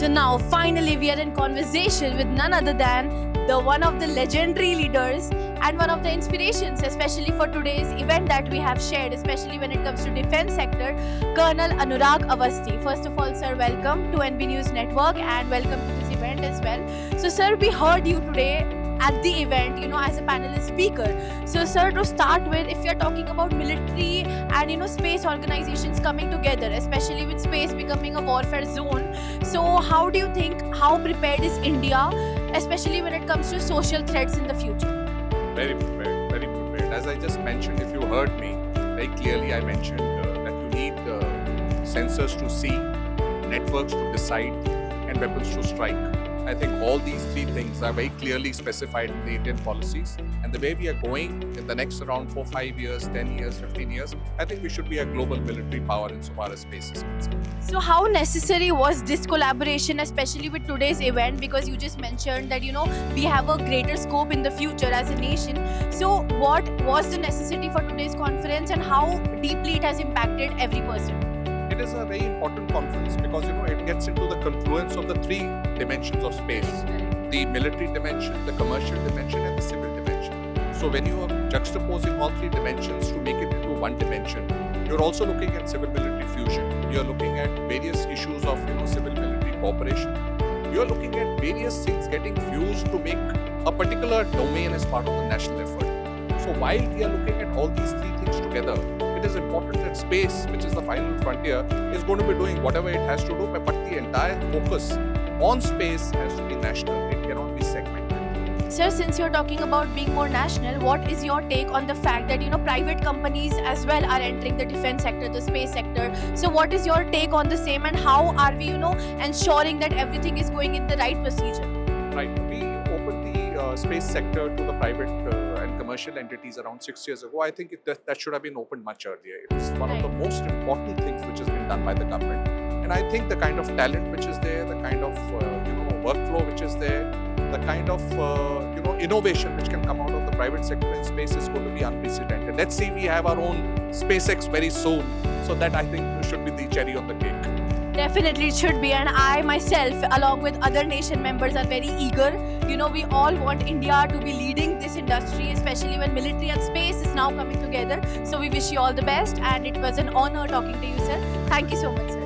So now finally we are in conversation with none other than the one of the legendary leaders and one of the inspirations, especially for today's event that we have shared, especially when it comes to defense sector, Colonel Anurag Avasthi. First of all, sir, welcome to NB News Network and welcome to this event as well. So sir, we heard you today at the event, as a panelist speaker. So sir, to start with, if you're talking about military and space organizations coming together, especially with space becoming a warfare zone, so how do you think, how prepared is India, especially when it comes to social threats in the future? Very prepared, very prepared. As I just mentioned, if you heard me very clearly, I mentioned that you need sensors to see, networks to decide, and weapons to strike. I think all these three things are very clearly specified in the Indian policies. And the way we are going in the next around 4, 5 years, 10 years, 15 years, I think we should be a global military power insofar as space is concerned. So how necessary was this collaboration, especially with today's event? Because you just mentioned that, we have a greater scope in the future as a nation. So what was the necessity for today's conference and how deeply it has impacted every person? It is a very important conference because it gets into the confluence of the three dimensions of space: the military dimension, the commercial dimension, and the civil dimension. So when you are juxtaposing all three dimensions to make it into one dimension, you're also looking at civil military fusion. You're looking at various issues of civil military cooperation. You're looking at various things getting fused to make a particular domain as part of the national effort. So while we are looking at all these three things together, it is important that space, which is the final frontier, is going to be doing whatever it has to do, but the entire focus on space has to be national. It cannot be segmented. Sir, since you're talking about being more national, what is your take on the fact that private companies as well are entering the defense sector, the space sector? So what is your take on the same, and how are we ensuring that everything is going in the right procedure? Right. We opened the space sector to the private and commercial entities around 6 years ago. I think that should have been opened much earlier. It is one of the most important things which has been done by the government. And I think the kind of talent which is there, the kind of workflow which is there, the kind of innovation which can come out of the private sector in space is going to be unprecedented. Let's see, we have our own SpaceX very soon. So that, I think, should be the cherry on the cake. Definitely it should be, and I myself along with other nation members are very eager. We all want India to be leading this industry, especially when military and space is now coming together. So we wish you all the best, and it was an honor talking to you, sir. Thank you so much, sir.